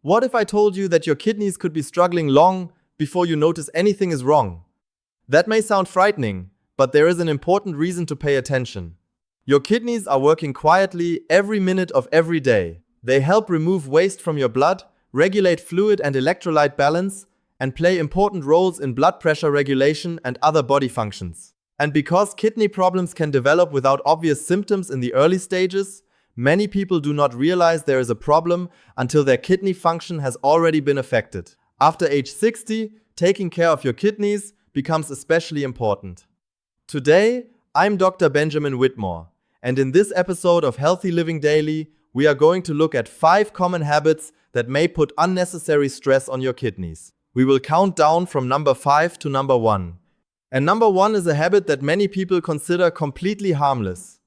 What if I told you that your kidneys could be struggling long before you notice anything is wrong? That may sound frightening, but there is an important reason to pay attention. Your kidneys are working quietly every minute of every day. They help remove waste from your blood, regulate fluid and electrolyte balance, and play important roles in blood pressure regulation and other body functions. And because kidney problems can develop without obvious symptoms in the early stages, many people do not realize there is a problem until their kidney function has already been affected. After age 60, taking care of your kidneys becomes especially important. Today, I'm Dr. Benjamin Whitmore, and in this episode of Healthy Living Daily, we are going to look at 5 common habits that may put unnecessary stress on your kidneys. We will count down from number 5 to number 1. And number 1 is a habit that many people consider completely harmless.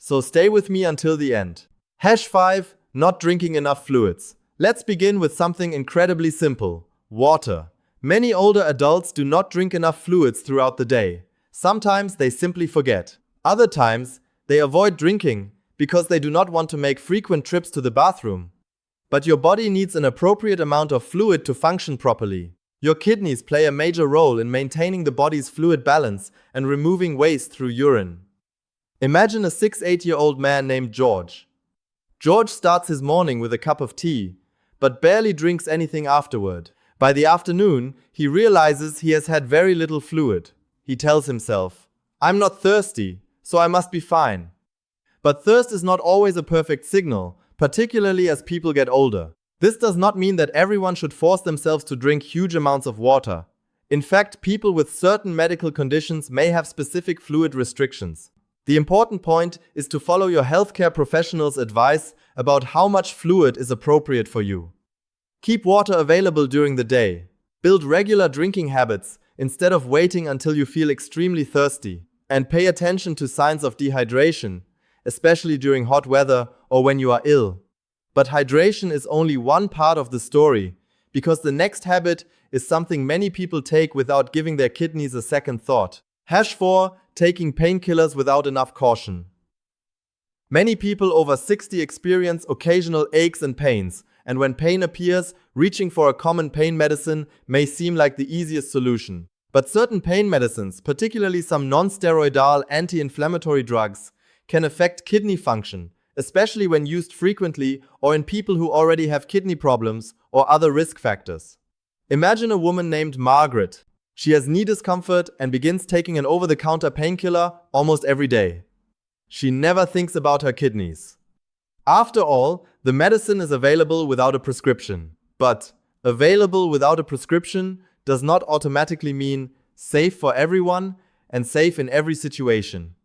So stay with me until the end. #5. Not drinking enough fluids. Let's begin with something incredibly simple: water. Many older adults do not drink enough fluids throughout the day. Sometimes they simply forget. Other times, they avoid drinking because they do not want to make frequent trips to the bathroom. But your body needs an appropriate amount of fluid to function properly. Your kidneys play a major role in maintaining the body's fluid balance and removing waste through urine. Imagine a 6-8-year-old man named George. George starts his morning with a cup of tea, but barely drinks anything afterward. By the afternoon, he realizes he has had very little fluid. He tells himself, "I'm not thirsty, so I must be fine." But thirst is not always a perfect signal, particularly as people get older. This does not mean that everyone should force themselves to drink huge amounts of water. In fact, people with certain medical conditions may have specific fluid restrictions. The important point is to follow your healthcare professional's advice about how much fluid is appropriate for you. Keep water available during the day. Build regular drinking habits instead of waiting until you feel extremely thirsty. And pay attention to signs of dehydration, especially during hot weather or when you are ill. But hydration is only one part of the story, because the next habit is something many people take without giving their kidneys a second thought. #4. Taking painkillers without enough caution. Many people over 60 experience occasional aches and pains, and when pain appears, reaching for a common pain medicine may seem like the easiest solution. But certain pain medicines, particularly some non-steroidal anti-inflammatory drugs, can affect kidney function, especially when used frequently or in people who already have kidney problems or other risk factors. Imagine a woman named Margaret. She has knee discomfort and begins taking an over-the-counter painkiller almost every day. She never thinks about her kidneys. After all, the medicine is available without a prescription. But available without a prescription does not automatically mean safe for everyone and safe in every situation.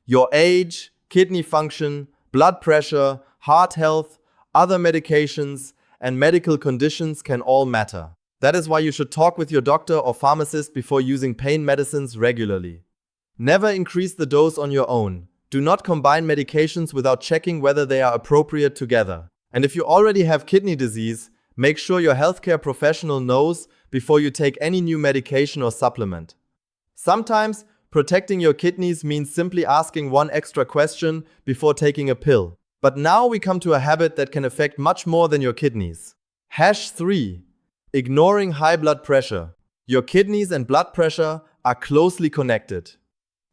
Your age, kidney function, blood pressure, heart health, other medications, and medical conditions can all matter. That is why you should talk with your doctor or pharmacist before using pain medicines regularly. Never increase the dose on your own. Do not combine medications without checking whether they are appropriate together. And if you already have kidney disease, make sure your healthcare professional knows before you take any new medication or supplement. Sometimes, protecting your kidneys means simply asking one extra question before taking a pill. But now we come to a habit that can affect much more than your kidneys. #3. Ignoring high blood pressure. Your kidneys and blood pressure are closely connected.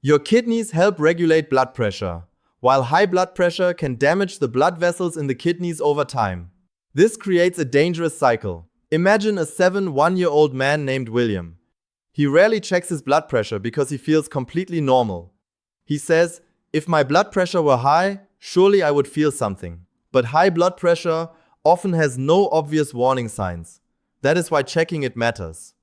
Your kidneys help regulate blood pressure, while high blood pressure can damage the blood vessels in the kidneys over time. This creates a dangerous cycle. Imagine a 7-1-year-old man named William. He rarely checks his blood pressure because he feels completely normal. He says, "If my blood pressure were high, surely I would feel something." But high blood pressure often has no obvious warning signs. That is why checking it matters.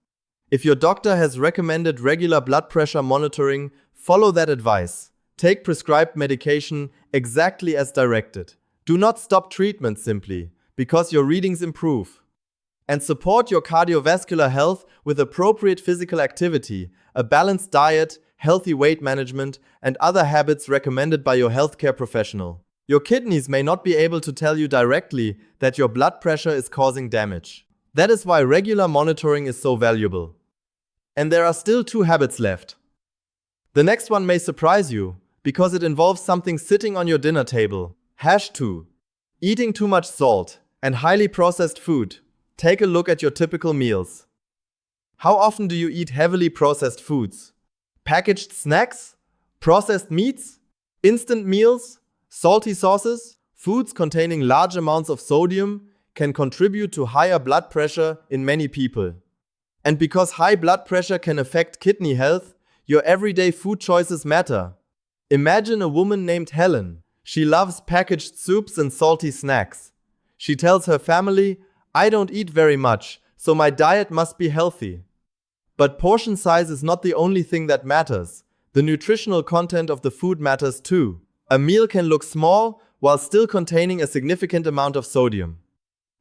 If your doctor has recommended regular blood pressure monitoring, follow that advice. Take prescribed medication exactly as directed. Do not stop treatment simply because your readings improve. And support your cardiovascular health with appropriate physical activity, a balanced diet, healthy weight management, and other habits recommended by your healthcare professional. Your kidneys may not be able to tell you directly that your blood pressure is causing damage. That is why regular monitoring is so valuable. And there are still 2 habits left. The next one may surprise you because it involves something sitting on your dinner table. #2. Eating too much salt. And highly processed food. Take a look at your typical meals. How often do you eat heavily processed foods? Packaged snacks? Processed meats? Instant meals? Salty sauces? Foods containing large amounts of sodium can contribute to higher blood pressure in many people. And because high blood pressure can affect kidney health, your everyday food choices matter. Imagine a woman named Helen. She loves packaged soups and salty snacks. She tells her family, "I don't eat very much, so my diet must be healthy." But portion size is not the only thing that matters. The nutritional content of the food matters too. A meal can look small while still containing a significant amount of sodium.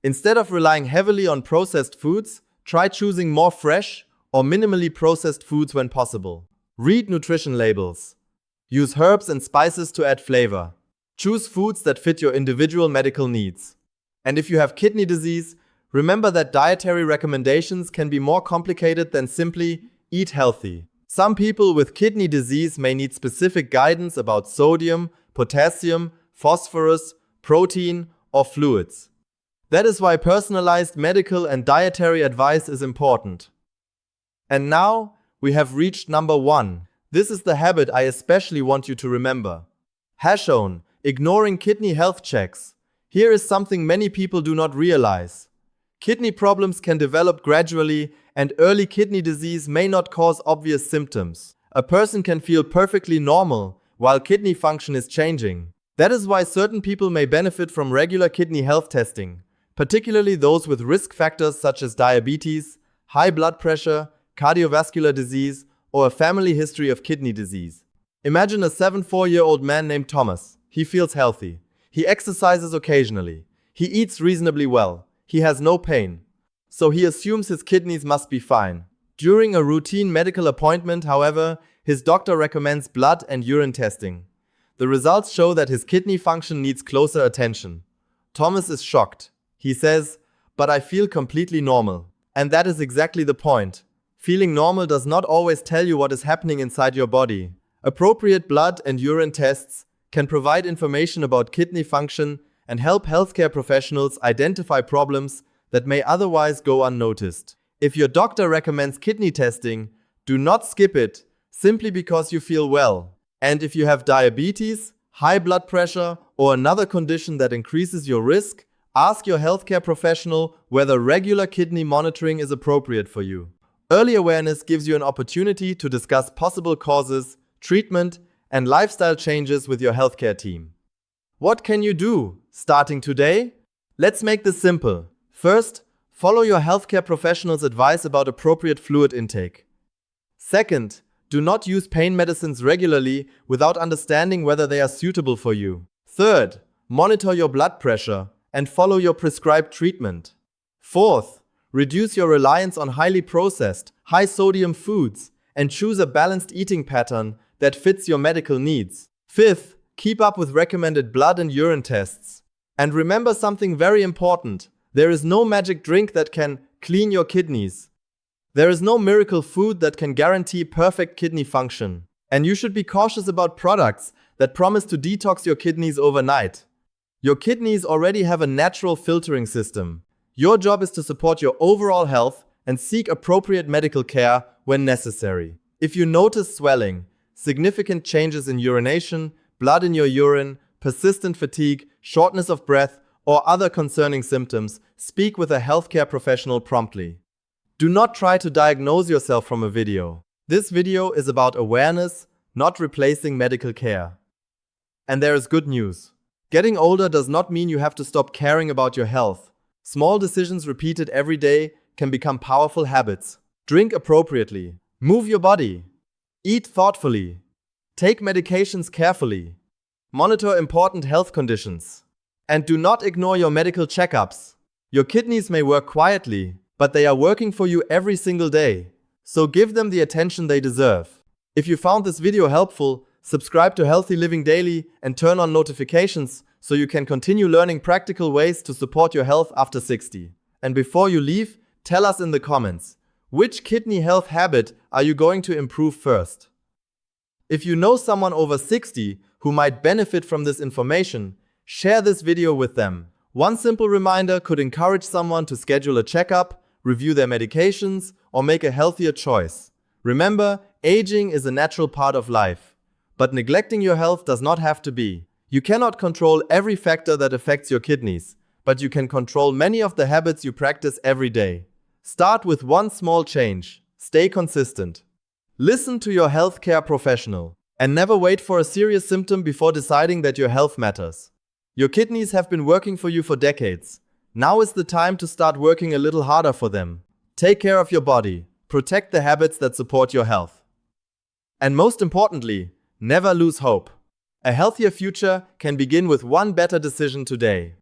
Instead of relying heavily on processed foods, try choosing more fresh or minimally processed foods when possible. Read nutrition labels. Use herbs and spices to add flavor. Choose foods that fit your individual medical needs. And if you have kidney disease, remember that dietary recommendations can be more complicated than simply eat healthy. Some people with kidney disease may need specific guidance about sodium, potassium, phosphorus, protein, or fluids. That is why personalized medical and dietary advice is important. And now, we have reached number 1. This is the habit I especially want you to remember. Shown, ignoring kidney health checks. Here is something many people do not realize. Kidney problems can develop gradually, and early kidney disease may not cause obvious symptoms. A person can feel perfectly normal while kidney function is changing. That is why certain people may benefit from regular kidney health testing, particularly those with risk factors such as diabetes, high blood pressure, cardiovascular disease, or a family history of kidney disease. Imagine a 74-year-old man named Thomas. He feels healthy. He exercises occasionally. He eats reasonably well. He has no pain. So he assumes his kidneys must be fine. During a routine medical appointment, however, his doctor recommends blood and urine testing. The results show that his kidney function needs closer attention. Thomas is shocked. He says, "But I feel completely normal." And that is exactly the point. Feeling normal does not always tell you what is happening inside your body. Appropriate blood and urine tests can provide information about kidney function and help healthcare professionals identify problems that may otherwise go unnoticed. If your doctor recommends kidney testing, do not skip it simply because you feel well. And if you have diabetes, high blood pressure, or another condition that increases your risk, ask your healthcare professional whether regular kidney monitoring is appropriate for you. Early awareness gives you an opportunity to discuss possible causes, treatment, and lifestyle changes with your healthcare team. What can you do starting today? Let's make this simple. First, follow your healthcare professional's advice about appropriate fluid intake. Second, do not use pain medicines regularly without understanding whether they are suitable for you. Third, monitor your blood pressure and follow your prescribed treatment. Fourth, reduce your reliance on highly processed, high-sodium foods and choose a balanced eating pattern that fits your medical needs. Fifth, keep up with recommended blood and urine tests. And remember something very important. There is no magic drink that can clean your kidneys. There is no miracle food that can guarantee perfect kidney function. And you should be cautious about products that promise to detox your kidneys overnight. Your kidneys already have a natural filtering system. Your job is to support your overall health and seek appropriate medical care when necessary. If you notice swelling, significant changes in urination, blood in your urine, persistent fatigue, shortness of breath, or other concerning symptoms, speak with a healthcare professional promptly. Do not try to diagnose yourself from a video. This video is about awareness, not replacing medical care. And there is good news. Getting older does not mean you have to stop caring about your health. Small decisions repeated every day can become powerful habits. Drink appropriately. Move your body. Eat thoughtfully. Take medications carefully. Monitor important health conditions. And do not ignore your medical checkups. Your kidneys may work quietly, but they are working for you every single day. So give them the attention they deserve. If you found this video helpful, subscribe to Healthy Living Daily and turn on notifications so you can continue learning practical ways to support your health after 60. And before you leave, tell us in the comments, which kidney health habit are you going to improve first? If you know someone over 60 who might benefit from this information, share this video with them. One simple reminder could encourage someone to schedule a checkup, review their medications, or make a healthier choice. Remember, aging is a natural part of life. But neglecting your health does not have to be. You cannot control every factor that affects your kidneys, but you can control many of the habits you practice every day. Start with one small change. Stay consistent. Listen to your healthcare professional, and never wait for a serious symptom before deciding that your health matters. Your kidneys have been working for you for decades. Now is the time to start working a little harder for them. Take care of your body. Protect the habits that support your health. And most importantly, never lose hope. A healthier future can begin with one better decision today.